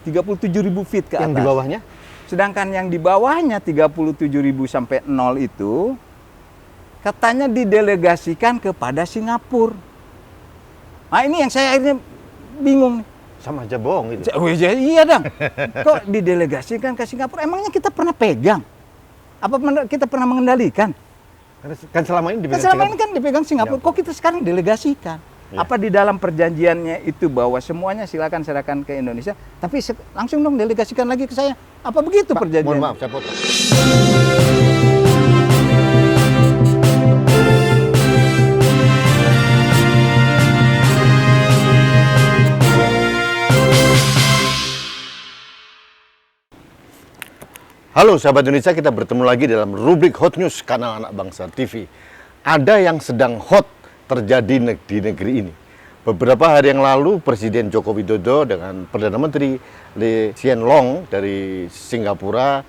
37.000 feet ke atas. Yang di bawahnya? Sedangkan yang di bawahnya 37.000 sampai 0 itu katanya didelegasikan kepada Singapura. Nah ini yang saya akhirnya bingung. Sama aja bohong itu. Oh, iya dong. Kok didelegasikan ke Singapura? Emangnya kita pernah pegang? Apa kita pernah mengendalikan? Kan selama ini dipegang Selama ini kan dipegang Singapura. Kok kita sekarang delegasikan? Ya. Apa di dalam perjanjiannya itu bahwa semuanya silakan serahkan ke Indonesia, tapi langsung dong delegasikan lagi ke saya? Apa begitu Pak, perjanjian? mohon maaf, saya potong. Halo sahabat Indonesia, kita bertemu lagi dalam rubrik Hot News kanal Anak Bangsa TV. Ada yang sedang hot terjadi di negeri ini. Beberapa hari yang lalu Presiden Joko Widodo dengan Perdana Menteri Lee Hsien Loong dari Singapura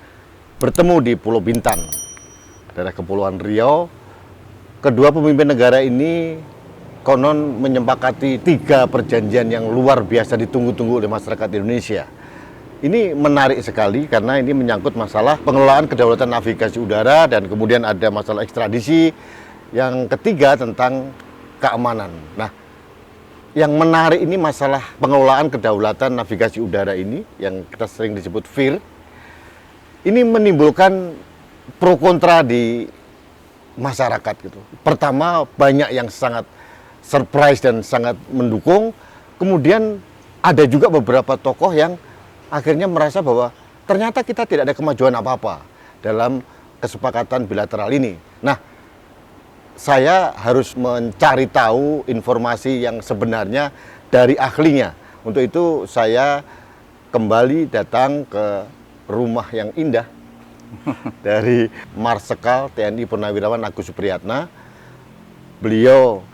bertemu di Pulau Bintan, daerah Kepulauan Riau. Kedua pemimpin negara ini konon menyepakati 3 perjanjian yang luar biasa ditunggu-tunggu oleh masyarakat Indonesia. Ini menarik sekali karena ini menyangkut masalah pengelolaan kedaulatan navigasi udara dan kemudian ada masalah ekstradisi. Yang ketiga tentang keamanan. Nah, yang menarik ini masalah pengelolaan kedaulatan navigasi udara ini yang kita sering disebut FIR. Ini menimbulkan pro kontra di masyarakat gitu. Pertama, banyak yang sangat surprise dan sangat mendukung. Kemudian ada juga beberapa tokoh yang akhirnya merasa bahwa ternyata kita tidak ada kemajuan apa-apa dalam kesepakatan bilateral ini. Nah, saya harus mencari tahu informasi yang sebenarnya dari ahlinya. Untuk itu saya kembali datang ke rumah yang indah dari Marsikal TNI Purnawirawan Agus Supriyatna. Beliau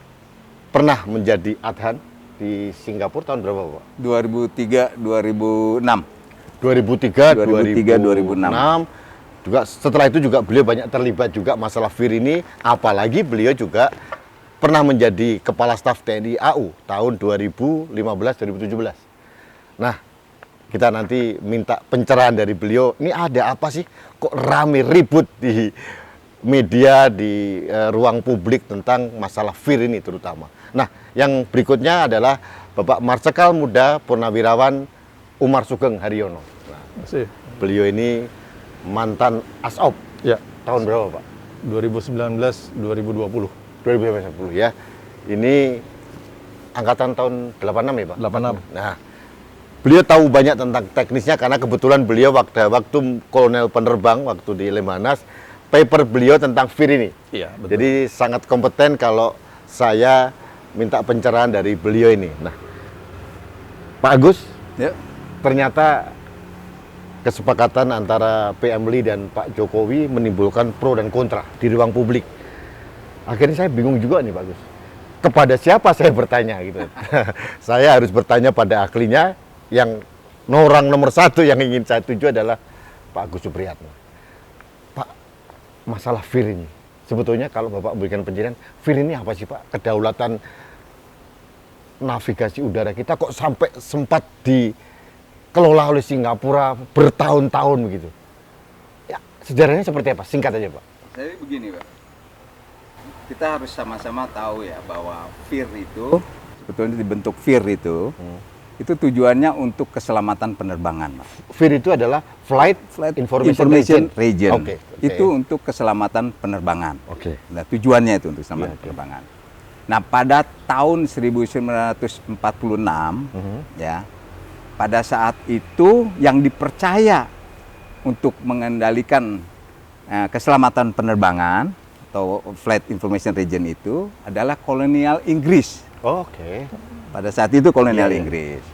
pernah menjadi adhan di Singapura tahun berapa, Pak? 2003, 2006. 2003, 2006. Juga setelah itu juga beliau banyak terlibat juga masalah FIR ini, apalagi beliau juga pernah menjadi Kepala Staf TNI AU tahun 2015-2017. Nah, kita nanti minta pencerahan dari beliau. Ini ada apa sih? Kok rame ribut di media, di ruang publik tentang masalah FIR ini terutama. Nah, yang berikutnya adalah Bapak Marsikal Muda Purnawirawan Umar Sugeng Haryono. Nah, beliau ini mantan ASOP. Ya. Tahun berapa, Pak? 2019-2020. 2010 ya. Ini angkatan tahun 86 ya, Pak? 86. Nah, beliau tahu banyak tentang teknisnya karena kebetulan beliau waktu kolonel penerbang waktu di Lemhanas, paper beliau tentang FIR ini. Iya, betul. Jadi sangat kompeten kalau saya minta pencerahan dari beliau ini. Nah, Pak Agus, Ya. ternyata kesepakatan antara PM Lee dan Pak Jokowi menimbulkan pro dan kontra di ruang publik. Akhirnya saya bingung juga nih, Pak Agus. Kepada siapa saya bertanya gitu. Saya harus bertanya pada ahlinya yang orang nomor 1 yang ingin saya tuju adalah Pak Agus Supriyatna. Pak, masalah FIR ini, sebetulnya kalau Bapak memberikan pencerahan, FIR ini apa sih, Pak? Kedaulatan navigasi udara kita kok sampai sempat dikelola oleh Singapura bertahun-tahun begitu. Ya, sejarahnya seperti apa? Singkat aja, Pak. Jadi begini, Pak. Kita harus sama-sama tahu ya bahwa FIR itu sebetulnya dibentuk FIR itu tujuannya untuk keselamatan penerbangan, Pak. FIR itu adalah Flight Information Region. Oke. Itu untuk keselamatan penerbangan. Oke. Nah, tujuannya itu untuk keselamatan penerbangan. Nah, pada tahun 1946 ya, pada saat itu yang dipercaya untuk mengendalikan keselamatan penerbangan atau Flight Information Region itu adalah kolonial Inggris. Oke. Pada saat itu kolonial Iya, iya. Inggris.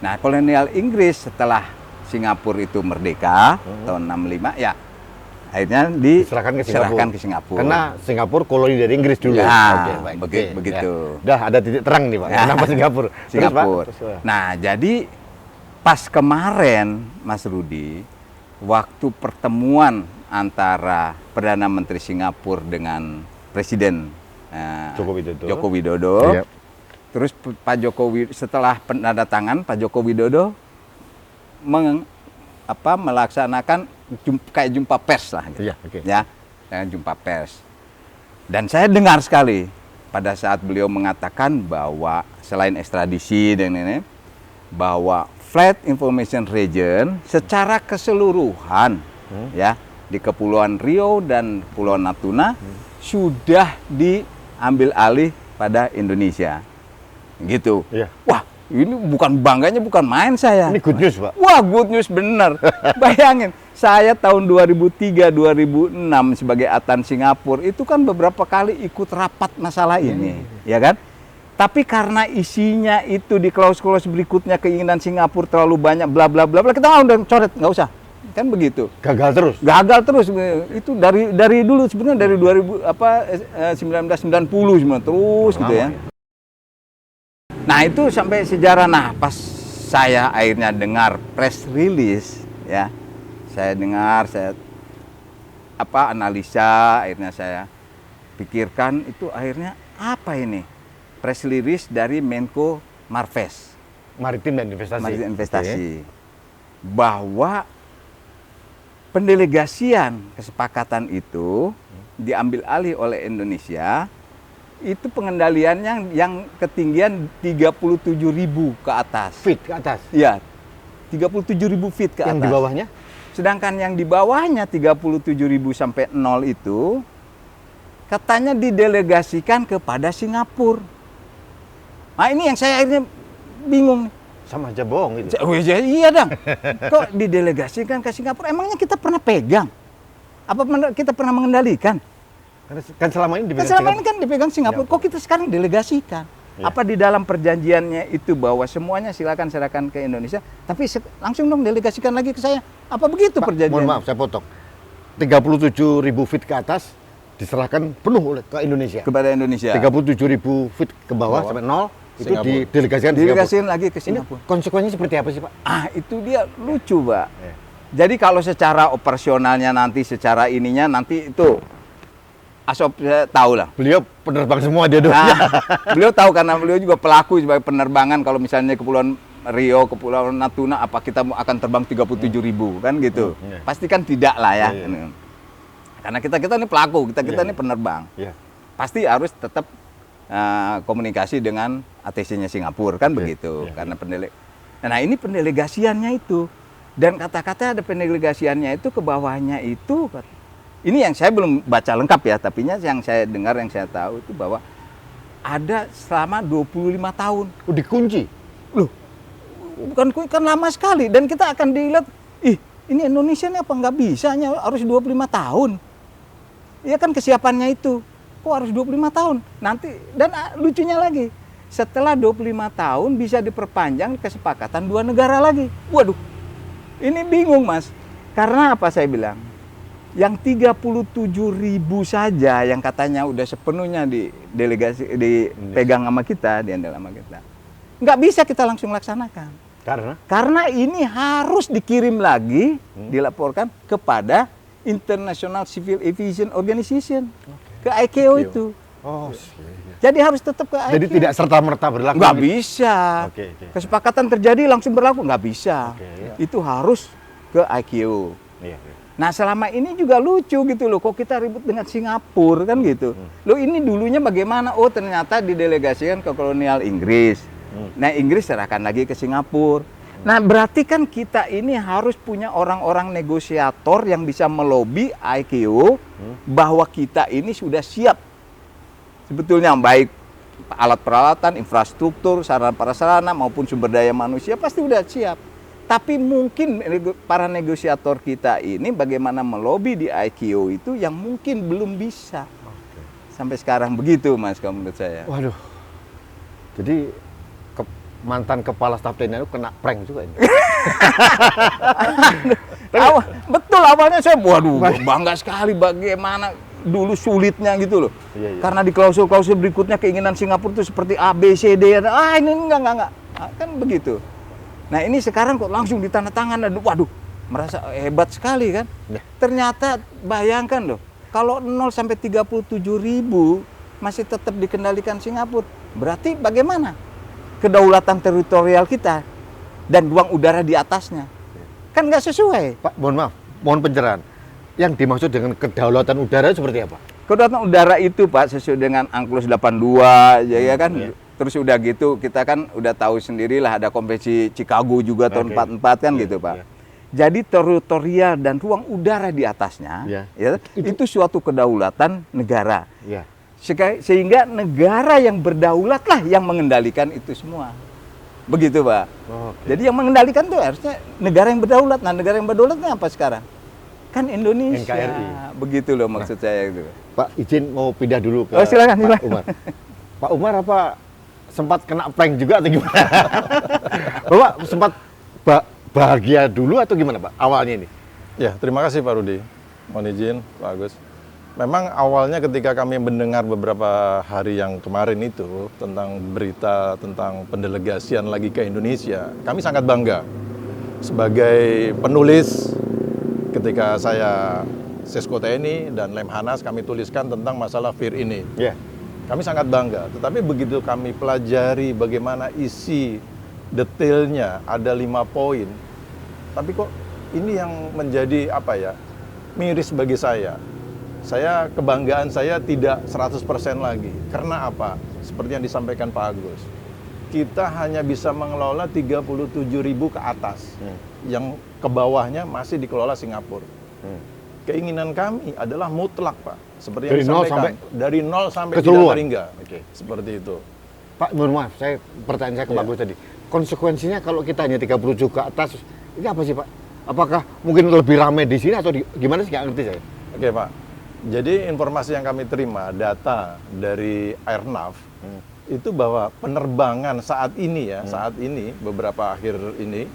Nah, kolonial Inggris setelah Singapura itu merdeka tahun 65 ya akhirnya diserahkan ke Singapura. Karena Singapura koloni dari Inggris dulu. Ya, Oke, baik. begitu. Ya. Udah ada titik terang nih, Pak. Ya. Kenapa Singapura? Terus, Pak? Singapura. Nah, jadi pas kemarin Mas Rudi, waktu pertemuan antara Perdana Menteri Singapura dengan Presiden Joko Widodo. Iya. Terus Pak Jokowi setelah penandatangan Pak Joko Widodo melaksanakan kayak jumpa pers lah gitu. Iya, oke. Ya, jumpa pers. Dan saya dengar sekali pada saat beliau mengatakan bahwa selain ekstradisi dan ini, bahwa Flight Information Region secara keseluruhan ya di Kepulauan Riau dan Pulau Natuna sudah diambil alih pada Indonesia. Gitu. Iya. Wah, ini bukan bangganya bukan main saya. Ini good news, Pak. Wah, good news bener. Bayangin, saya tahun 2003-2006 sebagai Atan Singapura itu kan beberapa kali ikut rapat masalah ini, ya kan? Tapi karena isinya itu di klaus-klaus berikutnya keinginan Singapura terlalu banyak bla bla bla bla, kita udah coret, nggak usah. Kan begitu. Gagal terus. Gagal terus. Itu dari dulu sebenarnya dari 1990 sebenarnya terus gitu ya. Nah, itu sampai sejarah. Nah, pas saya akhirnya dengar press release ya. Saya dengar, saya analisa, akhirnya saya pikirkan itu akhirnya apa ini? Press release dari Menko Marves, Maritim dan Investasi. Maritim Investasi. Bahwa pendelegasian kesepakatan itu diambil alih oleh Indonesia, itu pengendaliannya yang ketinggian 37.000 ke atas. Feet ke atas. Iya, 37.000 feet ke atas. Yang di bawahnya? Sedangkan yang di bawahnya 37.000 sampai 0 itu katanya didelegasikan kepada Singapura. Nah, ini yang saya akhirnya bingung. Sama aja bohong itu. Iya dong. Kok didelegasikan ke Singapura? Emangnya kita pernah pegang? Apa kita pernah mengendalikan? Kan selama ini dipegang Selama ini kan dipegang Singapura. Kok kita sekarang delegasikan? Ya. Apa di dalam perjanjiannya itu bahwa semuanya silakan serahkan ke Indonesia, tapi langsung dong delegasikan lagi ke saya? Apa begitu Pak, perjanjian? mohon maaf, saya potong. 37.000 feet ke atas diserahkan penuh oleh ke Indonesia. Kepada Indonesia. 37.000 feet ke bawah sampai 0 itu Singapura. didelegasikan ke Delegasikan lagi ke Ini Singapura. konsekuensinya seperti apa sih, Pak? Itu dia lucu, Pak. Ya. Jadi kalau secara operasionalnya nanti, secara ininya nanti itu Asop saya tahu lah. Beliau penerbang semua dia dong. Nah, beliau tahu karena beliau juga pelaku sebagai penerbangan. Kalau misalnya Kepulauan Riau, Kepulauan Natuna, apa kita akan terbang 37.000 kan gitu? Iya. Pasti kan tidak lah ya. Iya. Karena kita ini pelaku, kita Iya. ini penerbang. Iya. Pasti harus tetap komunikasi dengan ATC-nya Singapura kan Iya. begitu. Iya. Karena nah ini pendelegasiannya itu. Dan kata-kata ada pendelegasiannya itu ke bawahnya itu. Ini yang saya belum baca lengkap ya, tapi yang saya dengar, yang saya tahu itu bahwa ada selama 25 tahun. Oh, dikunci. Loh, bukan lama sekali. Dan kita akan dilihat, ini Indonesia ini apa nggak bisa, harus 25 tahun. Iya kan kesiapannya itu. Kok harus 25 tahun? Nanti, dan lucunya lagi, setelah 25 tahun bisa diperpanjang kesepakatan dua negara lagi. Waduh, ini bingung Mas. Karena apa saya bilang? Yang 37.000 saja yang katanya udah sepenuhnya dipegang sama kita, diandal sama kita. Nggak bisa kita langsung laksanakan. Karena ini harus dikirim lagi, dilaporkan kepada International Civil Aviation Organization, ke ICAO itu. Oh, Jadi harus tetap ke ICAO. jadi tidak serta-merta berlaku. Nggak bisa. Oke. Kesepakatan terjadi langsung berlaku, nggak bisa. Oke. Itu harus ke ICAO. Iya. Nah selama ini juga lucu gitu loh, kok kita ribut dengan Singapura kan gitu. Loh ini dulunya bagaimana? Oh ternyata didelegasikan ke kolonial Inggris. Nah Inggris serahkan lagi ke Singapura. Nah berarti kan kita ini harus punya orang-orang negosiator yang bisa melobi ICAO bahwa kita ini sudah siap. Sebetulnya baik alat peralatan, infrastruktur, sarana prasarana maupun sumber daya manusia pasti sudah siap. Tapi mungkin para negosiator kita ini bagaimana melobi di ICAO itu yang mungkin belum bisa. Sampai sekarang begitu Mas, kalau menurut saya. Waduh. Jadi mantan kepala staf TNI itu kena prank juga ini. Betul awalnya saya bangga sekali bagaimana dulu sulitnya gitu loh. Iya. Karena di klausul-klausul berikutnya keinginan Singapura itu seperti A, B, C, D. Ini enggak. Kan begitu. Nah ini sekarang kok langsung ditandatangan dan waduh merasa hebat sekali kan. Ya. Ternyata bayangkan loh, kalau 0 sampai 37.000 masih tetap dikendalikan Singapura, berarti bagaimana kedaulatan teritorial kita dan ruang udara di atasnya? Kan nggak sesuai. Pak, mohon maaf, mohon pencerahan. Yang dimaksud dengan kedaulatan udara seperti apa? Kedaulatan udara itu Pak sesuai dengan UNCLOS 82 ya kan. Iya. Terus udah gitu kita kan udah tahu sendirilah ada konvensi Chicago juga tahun 44 kan Iya, gitu Pak. iya. Jadi teritorial dan ruang udara di atasnya Iya. ya, itu suatu kedaulatan negara. Ya. Sehingga negara yang berdaulat lah yang mengendalikan itu semua. Begitu Pak. Oke. Jadi yang mengendalikan tuh harusnya negara yang berdaulat. Nah negara yang berdaulatnya apa sekarang? Kan Indonesia. NKRI. Begitu loh maksud saya itu. Pak, izin mau pindah dulu ke Oh, silakan, Pak silakan. Umar. Pak Umar apa sempat kena prank juga atau gimana? Bapak sempat bahagia dulu atau gimana Pak awalnya ini? Ya, terima kasih Pak Rudi. Mohon izin, Pak Agus. Memang awalnya ketika kami mendengar beberapa hari yang kemarin itu tentang berita tentang pendelegasian lagi ke Indonesia, kami sangat bangga. Sebagai penulis, ketika saya Sesko TNI dan Lemhanas, kami tuliskan tentang masalah FIR ini. Ya. Kami sangat bangga, tetapi begitu kami pelajari bagaimana isi detailnya, ada 5 poin, tapi kok ini yang menjadi apa ya, miris bagi saya. Kebanggaan saya tidak 100% lagi. Karena apa? Seperti yang disampaikan Pak Agus. Kita hanya bisa mengelola 37.000 ke atas. Yang ke bawahnya masih dikelola Singapura. Keinginan kami adalah mutlak, Pak. Seperti yang Dari nol disampaikan. Dari 0 sampai tidak keseluruhan? terhingga. Oke. Seperti itu. Pak, mohon maaf, pertanyaan saya ke Pak Ya. Gus tadi. Konsekuensinya kalau kita hanya 37 ke atas, ini apa sih Pak? Apakah mungkin lebih ramai di sini atau gimana sih? Nggak ngerti saya. Oke, Pak. Jadi informasi yang kami terima, data dari Airnav, itu bahwa penerbangan saat ini ya, saat ini, beberapa akhir ini,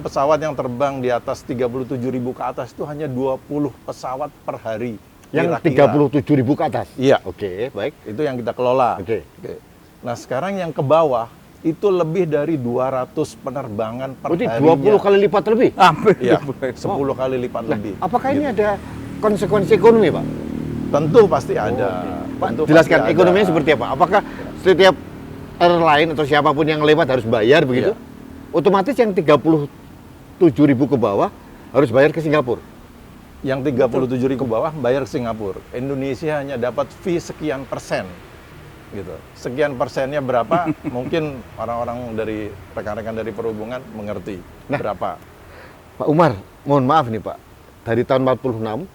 pesawat yang terbang di atas 37.000 ke atas itu hanya 20 pesawat per hari. Yang Kira-kira. 37.000 ke atas? Iya. Oke, baik. Itu yang kita kelola. Oke. Nah, sekarang yang ke bawah, itu lebih dari 200 penerbangan per Berarti harinya. 20 kali lipat lebih? Hampir. Iya, 10 kali lipat lebih. Apakah ini Gitu. ada konsekuensi ekonomi Pak? Tentu pasti ada. Pak, Tentu jelaskan pasti ada. ekonominya seperti apa? Apakah setiap airline atau siapapun yang lewat harus bayar begitu? Iya. Otomatis yang 37.000 ke bawah harus bayar ke Singapura? Yang 37.000 ke bawah bayar ke Singapura. Indonesia hanya dapat fee sekian persen. Gitu. Sekian persennya berapa? Mungkin orang-orang dari rekan-rekan dari perhubungan mengerti berapa. Pak Umar, mohon maaf nih Pak. Dari tahun 46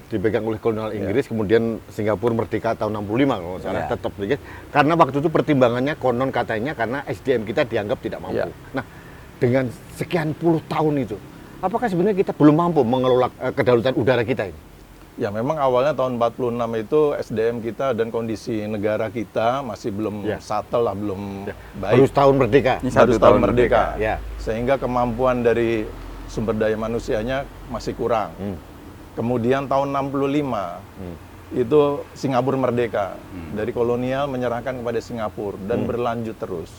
dipegang oleh kolonial Inggris, kemudian Singapura merdeka tahun 65 kalau nggak salah, Ya. tetap Inggris. Karena waktu itu pertimbangannya konon katanya karena SDM kita dianggap tidak mampu. Ya. Nah, dengan sekian puluh tahun itu, apakah sebenarnya kita belum mampu mengelola kedaulatan udara kita ini? Ya memang awalnya tahun 46 itu SDM kita dan kondisi negara kita masih belum Ya. settle lah, belum Baru baik. tahun merdeka. Ini Baru 1 tahun tahun merdeka. Ya. Sehingga kemampuan dari sumber daya manusianya masih kurang. Kemudian tahun 65 itu Singapura merdeka. Dari kolonial menyerahkan kepada Singapura dan berlanjut terus.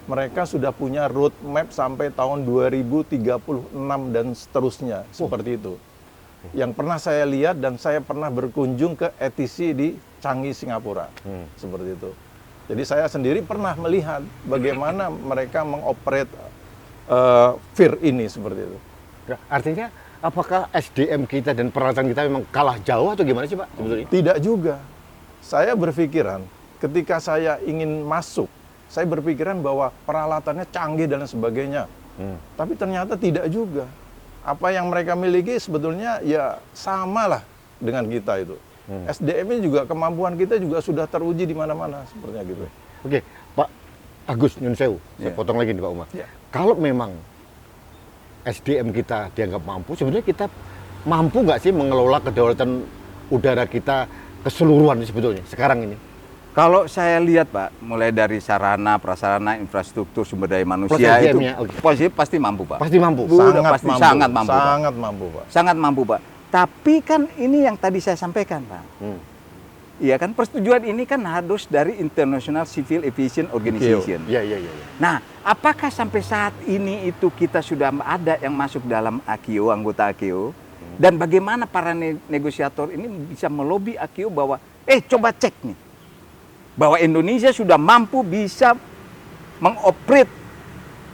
Mereka sudah punya roadmap sampai tahun 2036 dan seterusnya, seperti itu. Yang pernah saya lihat dan saya pernah berkunjung ke ETC di Changi, Singapura. Seperti itu. Jadi saya sendiri pernah melihat bagaimana mereka mengoperate FIR ini seperti itu. Ya, artinya apakah SDM kita dan peralatan kita memang kalah jauh atau gimana sih Pak sebetulnya? Tidak juga. Saya berpikiran ketika saya ingin masuk, saya berpikiran bahwa peralatannya canggih dan sebagainya. Tapi ternyata tidak juga. Apa yang mereka miliki sebetulnya ya samalah dengan kita itu. SDM-nya juga, kemampuan kita juga sudah teruji di mana-mana sepertinya gitu. Oke, Pak Agus Nyun Sewu, saya Ya. potong lagi nih Pak Umar. Ya. Kalau memang SDM kita dianggap mampu, sebenarnya kita mampu nggak sih mengelola kedaulatan udara kita keseluruhan sebetulnya sekarang ini? Kalau saya lihat Pak, mulai dari sarana, prasarana, infrastruktur, sumber daya manusia Plus itu SDM-nya, oke. pasti mampu Pak. Pasti mampu. Udah pasti sangat mampu, Pak. Sangat mampu, Pak. Sangat mampu Pak. Tapi kan ini yang tadi saya sampaikan Pak. Iya kan persetujuan ini kan harus dari International Civil Aviation Organization. Iya. Nah, apakah sampai saat ini itu kita sudah ada yang masuk dalam AKIO, anggota AKIO? Dan bagaimana para negosiator ini bisa melobi AKIO bahwa, coba cek nih. Bahwa Indonesia sudah mampu bisa mengoperate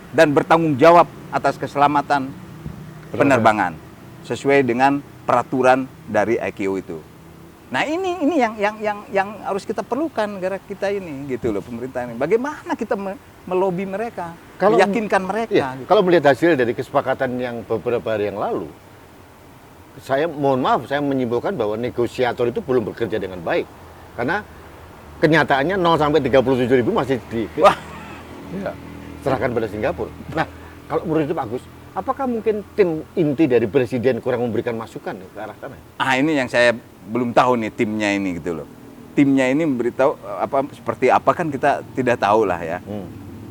dan bertanggung jawab atas keselamatan penerbangan sesuai dengan peraturan dari ICAO itu. Nah ini yang harus kita perlukan negara kita ini gitu loh, pemerintah ini. Bagaimana kita melobi mereka, meyakinkan mereka. Iya, gitu. Kalau melihat hasil dari kesepakatan yang beberapa hari yang lalu, saya mohon maaf, saya menyimpulkan bahwa negosiator itu belum bekerja dengan baik. Karena kenyataannya 0 sampai 37 ribu masih Wah, diserahkan pada Singapura. Nah, kalau menurut itu Pak Agus, apakah mungkin tim inti dari Presiden kurang memberikan masukan ke arah sana? ini yang saya belum tahu nih timnya ini gitu loh. Timnya ini memberitahu seperti apa kan kita tidak tahu lah ya.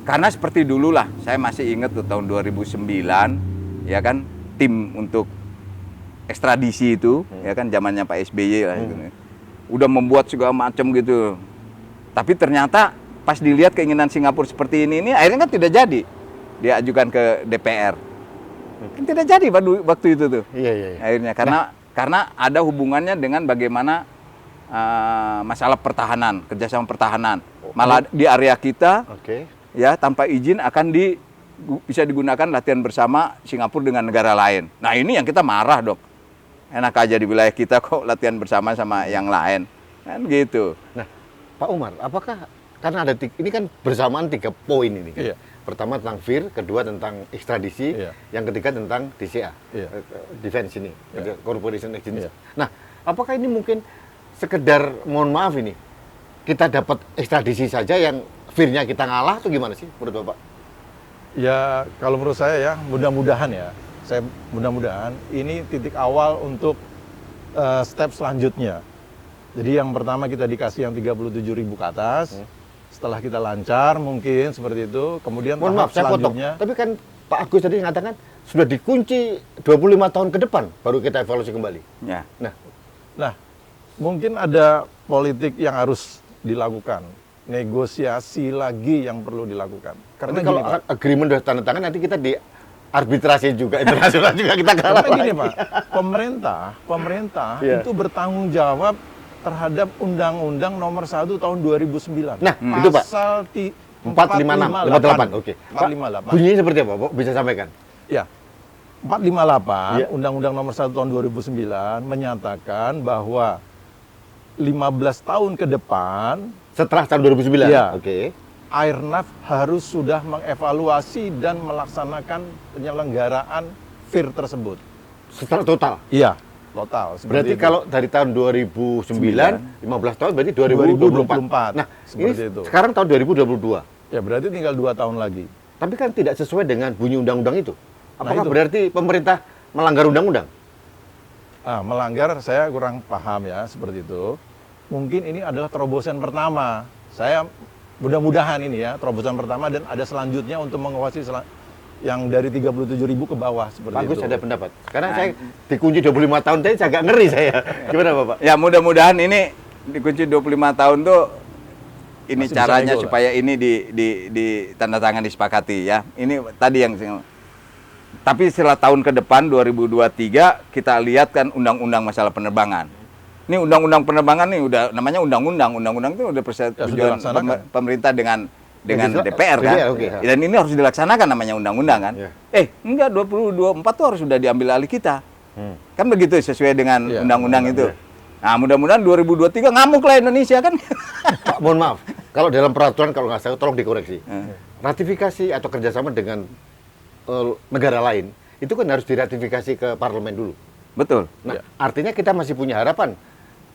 Karena seperti dulu lah, saya masih ingat tuh tahun 2009 ya kan, tim untuk ekstradisi itu ya kan zamannya Pak SBY lah gitu. Udah membuat segala macam gitu. Tapi ternyata pas dilihat keinginan Singapura seperti ini akhirnya kan tidak jadi diajukan ke DPR. Kan tidak jadi waktu itu tuh. Iya. Akhirnya karena ada hubungannya dengan bagaimana masalah pertahanan, kerjasama pertahanan. Malah di area kita ya tanpa izin akan bisa digunakan latihan bersama Singapura dengan negara lain. Nah ini yang kita marah dok. Enak aja di wilayah kita kok latihan bersama sama yang lain. Kan gitu. Nah, Pak Umar, apakah karena ada ini kan bersamaan 3 poin ini kan? Iya. Pertama tentang FIR, kedua tentang ekstradisi, yang ketiga tentang DCA, defense ini, corporation agency. Nah, apakah ini mungkin sekedar, mohon maaf ini, kita dapat ekstradisi saja yang FIR-nya kita ngalah atau gimana sih menurut Bapak? Ya, kalau menurut saya ya, mudah-mudahan ini titik awal untuk step selanjutnya. Jadi yang pertama kita dikasih yang 37 ribu ke atas, setelah kita lancar mungkin seperti itu, kemudian mohon maaf, saya potong. selanjutnya. Tapi kan Pak Agus tadi mengatakan sudah dikunci 25 tahun ke depan, baru kita evaluasi kembali. Ya. Nah, mungkin ada politik yang harus dilakukan, negosiasi lagi yang perlu dilakukan. Karena tapi kalau agreement sudah tanda tangan, nanti kita di arbitrasi juga, internasional juga kita kalah. Karena gini Pak, pemerintah itu bertanggung jawab terhadap Undang-Undang Nomor 1 Tahun 2009. Nah, itu Pak. Pasal 456, 58. Oke. 458. Bunyinya seperti apa, Pak? Bisa sampaikan? Ya. 458 Undang-Undang Nomor 1 Tahun 2009 menyatakan bahwa 15 tahun ke depan setelah tahun 2009. Ya. Oke. Airnav harus sudah mengevaluasi dan melaksanakan penyelenggaraan FIR tersebut. Setelah total. Iya, total. Berarti itu. kalau dari tahun 2009, 15 tahun berarti 2024. Nah, ini itu. Sekarang tahun 2022. Ya, berarti tinggal 2 tahun lagi. Tapi kan tidak sesuai dengan bunyi undang-undang itu. Apakah itu. berarti pemerintah melanggar undang-undang? Melanggar saya kurang paham ya, seperti itu. Mungkin ini adalah terobosan pertama. Saya mudah-mudahan ini ya, terobosan pertama dan ada selanjutnya untuk mengawasi yang dari 37 ribu ke bawah seperti Bagus, itu. ada pendapat. Karena saya dikunci 25 tahun tadi agak ngeri saya. Gimana Bapak? Ya mudah-mudahan ini dikunci 25 tahun tuh ini masih caranya bisa supaya ini di tanda tangan disepakati ya. Ini tadi yang tapi setelah tahun ke depan 2023 kita lihat kan undang-undang masalah penerbangan. Ini undang-undang penerbangan nih udah namanya undang-undang itu udah persetujuan pemerintah dengan DPR kan. Dan ini harus dilaksanakan namanya undang-undang kan. Enggak 2024 tuh harus sudah diambil alih kita. Kan begitu sesuai dengan undang-undang itu. Nah, mudah-mudahan 2023 ngamuk lah Indonesia kan. Pak, mohon maaf. Kalau dalam peraturan kalau nggak salah tolong dikoreksi. Ratifikasi atau kerjasama dengan negara lain itu kan harus diratifikasi ke parlemen dulu. Betul. Nah, artinya kita masih punya harapan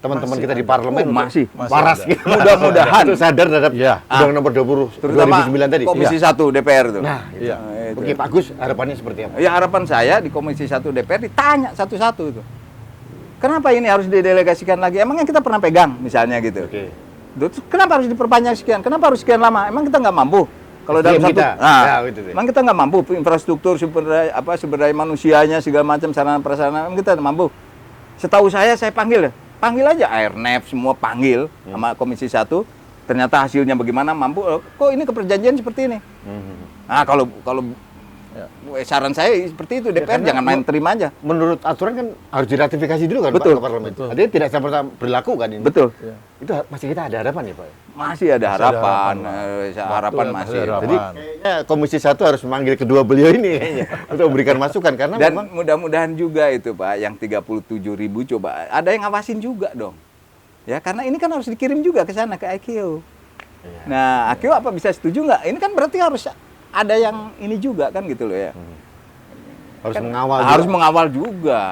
teman-teman kita di parlemen masih waras gitu. Mudah-mudahan sadar terhadap Undang Nomor 20 2009 tadi. Komisi 1 DPR itu. Nah, oke Pak Agus, harapannya seperti apa? Ya harapan saya di Komisi 1 DPR ditanya satu-satu itu. Kenapa ini harus didelegasikan lagi? Emangnya kita pernah pegang misalnya gitu. Kenapa harus diperpanjang sekian? Kenapa harus sekian lama? Emang kita nggak mampu? Kalau dalam satu, emang kita nggak mampu infrastruktur sumber daya manusianya segala macam sarana prasarana, emang kita mampu? Setahu saya panggil aja Airnav semua panggil sama Komisi 1. Ternyata hasilnya bagaimana mampu? Kok ini keperjanjian seperti ini? Nah kalau Ya. Saran saya seperti itu, DPR karena jangan main terima aja. Menurut aturan kan harus diratifikasi dulu kan Betul. Pak ke parlemen. Betul. Artinya tidak serta berlaku kan ini. Betul. Ya. Itu masih kita ada harapan ya Pak. Masih ada Masih ada harapan, harapan, harapan Waktu masih. masih ada Jadi harapan. kayaknya Komisi 1 harus memanggil kedua beliau ini kayaknya untuk memberikan masukan karena Dan memang mudah-mudahan juga itu Pak, yang 37.000 coba ada yang ngawasin juga dong. Ya, karena ini kan harus dikirim juga ke sana ke IKO. Iya. Nah, IKO apa bisa setuju nggak? Ini kan berarti harus ada yang ini juga kan gitu loh ya. harus Kan mengawal harus juga. mengawal juga.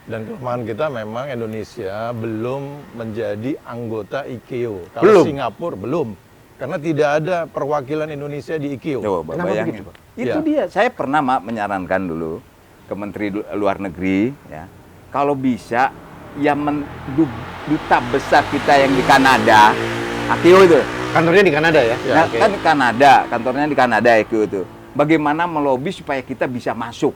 Dan kelemahan kita memang Indonesia belum menjadi anggota IKO. Kalau Belum. Singapura belum. Karena tidak ada perwakilan Indonesia di IKO. Coba Kenapa bayangin. begitu, Pak? Itu Ya. dia. Saya pernah menyarankan dulu ke Menteri Luar Negeri ya. Kalau bisa yang duta besar kita yang di Kanada, IKO itu. Kantornya di Kanada ya. Ya, Nah, oke. kan di Kanada, kantornya di Kanada IKO itu. Bagaimana melobi supaya kita bisa masuk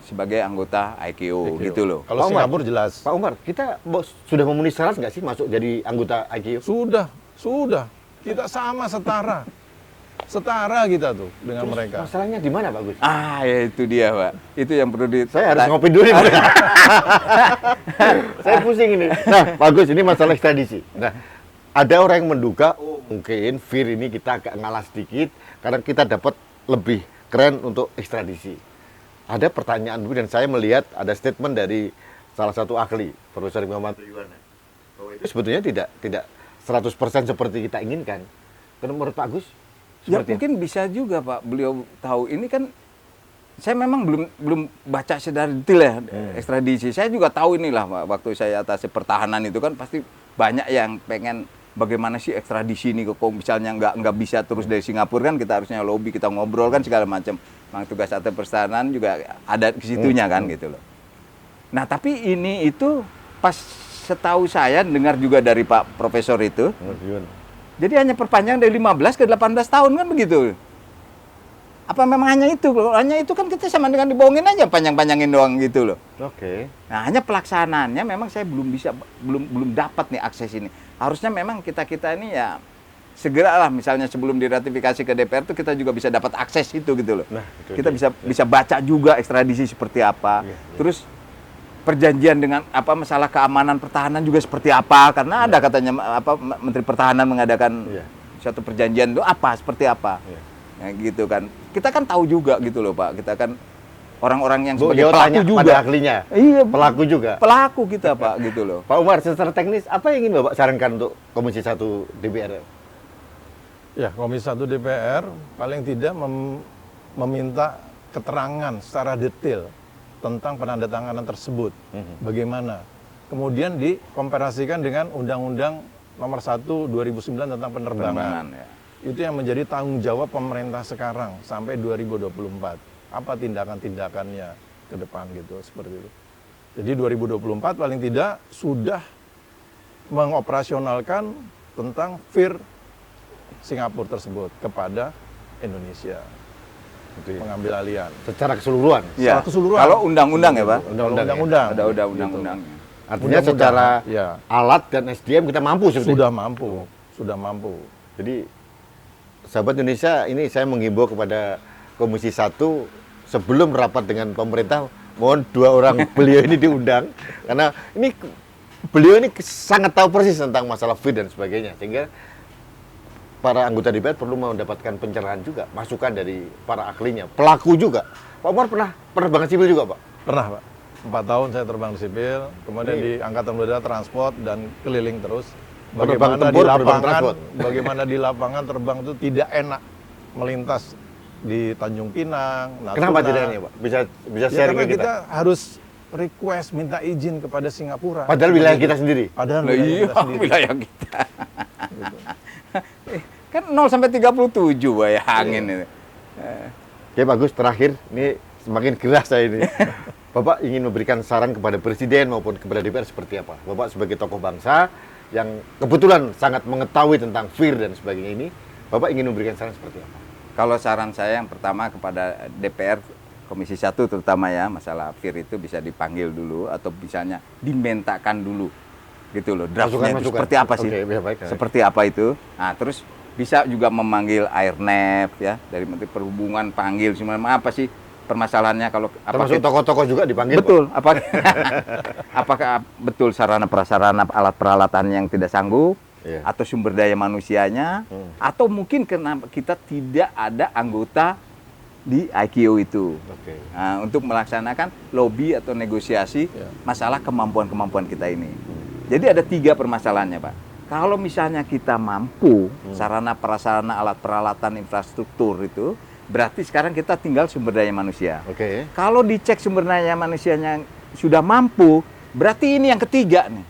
sebagai anggota IKO IKO. gitu loh. Kalau Pak Umar. Singapura jelas. Pak Umar, kita sudah memenuhi syarat nggak sih masuk jadi anggota IKO? Sudah. Kita sama setara. Setara kita tuh dengan mereka. Masalahnya di mana Pak Gus? Ah, ya itu dia, Pak. Itu yang perlu Saya harus ngopi dulu nih. Saya pusing ini. Nah, Pak Gus, ini masalah ekstradisi. Nah, ada orang yang menduga, mungkin FIR ini kita agak ngalah sedikit karena kita dapat lebih keren untuk ekstradisi. Ada pertanyaan dulu dan saya melihat ada statement dari salah satu ahli, Profesor Muhammad Yuwana, bahwa itu sebetulnya tidak 100% seperti kita inginkan. Karena menurut Pak Gus, Ya seperti mungkin bisa juga Pak, beliau tahu ini kan saya memang belum baca secara detail ya ekstradisi. Saya juga tahu inilah Pak, waktu saya atasi pertahanan itu kan pasti banyak yang pengen bagaimana sih ekstradisi ini kok misalnya nggak bisa terus dari Singapura kan kita harusnya lobby, kita ngobrol kan segala macam. Memang tugas atau pertahanan juga ada ke situnya kan gitu loh. Nah, tapi ini itu pas setahu saya dengar juga dari Pak Profesor itu, Menurut Yuwana. jadi hanya perpanjang dari 15 ke 18 tahun kan begitu. Apa memang hanya itu? Kalau hanya itu kan kita sama dengan dibohongin aja, panjang-panjangin doang gitu loh. Oke. Nah, hanya pelaksanaannya memang saya belum dapat nih akses ini. Harusnya memang kita ini ya segeralah misalnya sebelum diratifikasi ke DPR tuh kita juga bisa dapat akses itu gitu loh. Nah, itu Kita dia. bisa baca juga ekstradisi seperti apa. Iya, iya. Terus perjanjian dengan apa masalah keamanan pertahanan juga seperti apa karena ada katanya apa Menteri Pertahanan mengadakan Iya. suatu perjanjian itu apa seperti apa. Iya. Ya, gitu kan. Kita kan tahu juga gitu loh Pak. Kita kan orang-orang yang Bu, sebagai dia pelaku tanya juga. pada ahlinya. Iya, Pelaku juga. Pelaku kita Pak gitu loh. Pak Umar, secara teknis apa yang ingin Bapak sarankan untuk Komisi 1 DPR? Ya, Komisi 1 DPR paling tidak meminta keterangan secara detail tentang penandatanganan tersebut. Bagaimana? Kemudian dikomparasikan dengan Undang-Undang Nomor 1 2009 tentang penerbangan. Penerbangan, ya. Itu yang menjadi tanggung jawab pemerintah sekarang sampai 2024. Apa tindakan-tindakannya ke depan gitu, seperti itu. Jadi 2024 paling tidak sudah mengoperasionalkan tentang FIR Singapura tersebut kepada Indonesia. Gitu ya. Pengambil alihan. Secara keseluruhan. Ya. Secara keseluruhan. Kalau undang-undang ya Pak. Undang-undang ya? Undang-undang. Ada Gitu. undang-undangnya. Artinya Mudah-mudahan, secara ya. alat dan SDM kita mampu sebetulnya. Sudah mampu, sudah mampu. Jadi sahabat Indonesia, ini saya menghimbau kepada Komisi 1 sebelum rapat dengan pemerintah, mohon dua orang beliau ini diundang karena ini beliau ini sangat tahu persis tentang masalah FIR dan sebagainya, sehingga para anggota DPR perlu mendapatkan pencerahan juga, masukan dari para ahlinya, pelaku juga. Pak Umar pernah penerbangan sipil juga, Pak? Pernah, Pak. 4 tahun saya terbang di sipil, kemudian Ini- di Angkatan Udara transport dan keliling terus. Penerbang Bagaimana tempur, di penerbang lapangan, transport. bagaimana di lapangan terbang itu tidak enak melintas di Tanjung Pinang, Natuna. Kenapa tidak ini, Pak? Bisa Ya, sharing karena ke kita. kita harus request minta izin kepada Singapura. Padahal wilayah kita sendiri. Padahal Lah wilayah iya, kita sendiri. wilayah kita. Kan 0 sampai 37 bayangin itu. Oke, bagus. Terakhir, ini semakin gerah saya ini. Bapak ingin memberikan saran kepada Presiden maupun kepada DPR seperti apa? Bapak sebagai tokoh bangsa yang kebetulan sangat mengetahui tentang FIR dan sebagainya ini, Bapak ingin memberikan saran seperti apa? Kalau saran saya yang pertama kepada DPR Komisi 1 terutama ya, masalah FIR itu bisa dipanggil dulu atau misalnya dimentakan dulu. Gitu loh, draftnya itu Masukan-masukan. seperti apa sih? Oke, ya, baik. Seperti apa itu? Nah, terus Bisa juga memanggil Airnav ya, dari Menteri Perhubungan panggil semua, apa sih permasalahannya kalau Termasuk tokoh-tokoh juga dipanggil. Pak? betul apakah betul sarana prasarana alat peralatan yang tidak sanggup, Iya. atau sumber daya manusianya, atau mungkin kenapa kita tidak ada anggota di IKO itu. Oke. Nah, untuk melaksanakan lobby atau negosiasi masalah kemampuan-kemampuan kita ini. Jadi ada 3 permasalahannya, Pak. Kalau misalnya kita mampu sarana prasarana alat peralatan infrastruktur itu, berarti sekarang kita tinggal sumber daya manusia. Oke. Kalau dicek sumber daya manusianya sudah mampu, berarti ini yang ketiga nih.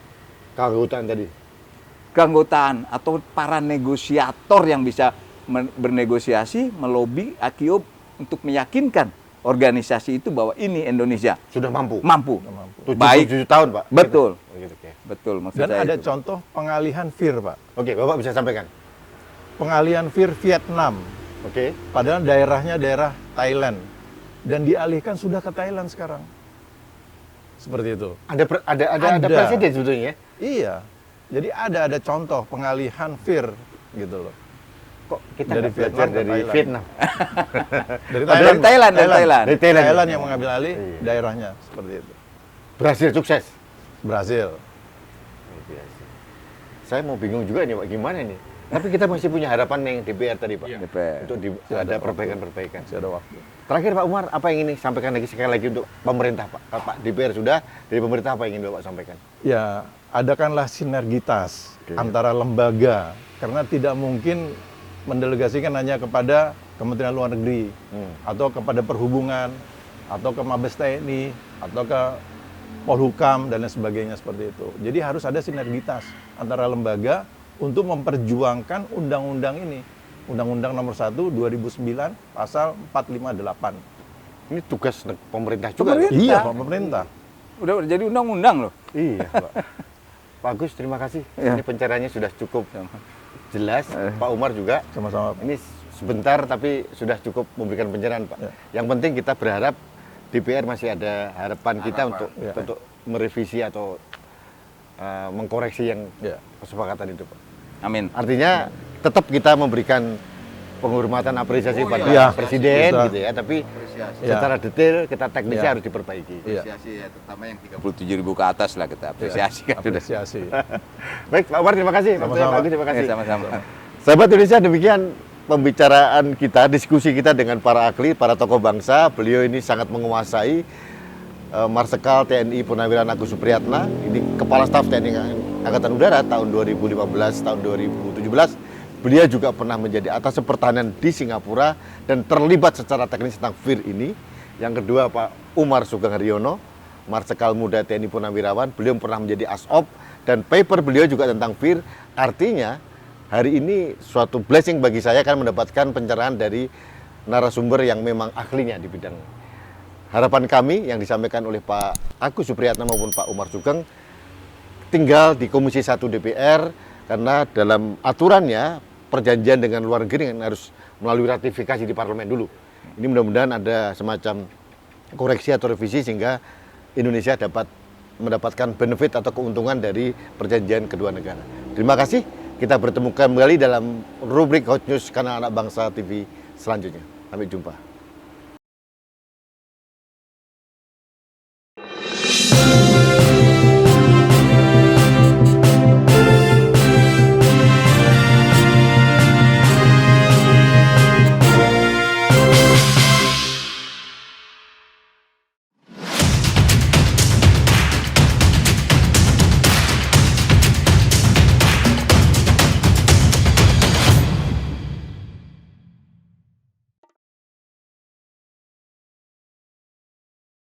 Keanggotaan tadi. Keanggotaan atau para negosiator yang bisa bernegosiasi, melobi IKO untuk meyakinkan organisasi itu bahwa ini Indonesia Sudah mampu. mampu. 77 tahun, Pak. Betul. Oh, gitu, oke. Betul, maksud Dan saya ada itu. contoh pengalihan VIR, Pak. Oke, Bapak bisa sampaikan. Pengalihan VIR Vietnam. Oke. Padahal daerahnya daerah Thailand. Dan dialihkan sudah ke Thailand sekarang. Seperti itu. Ada presiden sebetulnya ya? Iya. Jadi ada contoh pengalihan VIR gitu loh. Kok kita Dari nggak belajar Vietnam ke dari Thailand. Vietnam? Dari Dari Thailand. Thailand yang mengambil alih Iya. daerahnya seperti itu. Berhasil sukses. Berhasil. Saya mau bingung juga nih Pak, gimana ini? Tapi kita masih punya harapan yang DPR tadi Pak. DPR. Untuk ada perbaikan-perbaikan. Masih ada waktu. Terakhir Pak Umar, apa yang ingin sampaikan lagi sekali lagi untuk pemerintah Pak? Pak DPR sudah, dari pemerintah apa yang ingin Bapak sampaikan? Ya, adakanlah sinergitas Oke. antara lembaga karena tidak mungkin mendelegasikan hanya kepada Kementerian Luar Negeri atau kepada Perhubungan atau ke Mabes TNI atau ke Polhukam dan lain sebagainya seperti itu. Jadi harus ada sinergitas antara lembaga untuk memperjuangkan undang-undang ini. Undang-Undang Nomor 1 2009 pasal 458. Ini tugas pemerintah juga. Pemerintah. Iya, Pak, pemerintah. Udah jadi undang-undang loh. Iya Pak. Pak Agus, terima kasih. Iya. Ini pencerahannya sudah cukup jelas. Pak Umar juga. Sama-sama. Ini sebentar tapi sudah cukup memberikan pencerahan Pak. Ya. Yang penting kita berharap DPR masih ada harapan kita untuk Ya. untuk merevisi atau mengkoreksi yang Ya. kesepakatan itu Pak. Amin. Artinya tetap kita memberikan penghormatan apresiasi pada iya. presiden Bisa. gitu ya, tapi Ya. secara detail kita teknisnya Ya. harus diperbaiki. Iya. Apresiasi ya, terutama yang 37.000 ke atas lah kita apresiasi kan sudah. Apresiasi. Baik, Pak Umar terima kasih. Sama-sama. Pak Agus, terima kasih. Ya, sama-sama. Sahabat Indonesia, demikian pembicaraan kita, diskusi kita dengan para ahli, para tokoh bangsa. Beliau ini sangat menguasai Marsikal TNI Purnawirawan Agus Supriyatna, ini Kepala Staf TNI Angkatan Udara tahun 2015, tahun 2017. Beliau juga pernah menjadi atas pertahanan di Singapura dan terlibat secara teknis tentang VIR ini. Yang kedua Pak Umar Sugeng Haryono, Marsikal Muda TNI Purnawirawan. Beliau pernah menjadi ASOP dan paper beliau juga tentang VIR. Artinya hari ini suatu blessing bagi saya kan mendapatkan pencerahan dari narasumber yang memang ahlinya di bidang. Harapan kami yang disampaikan oleh Pak Agus Supriyatna maupun Pak Umar Sugeng tinggal di Komisi 1 DPR karena dalam aturannya perjanjian dengan luar negeri harus melalui ratifikasi di parlemen dulu. Ini mudah-mudahan ada semacam koreksi atau revisi sehingga Indonesia dapat mendapatkan benefit atau keuntungan dari perjanjian kedua negara. Terima kasih. Kita bertemu kembali dalam rubrik Hot News Kanal Anak Bangsa TV selanjutnya. Sampai jumpa.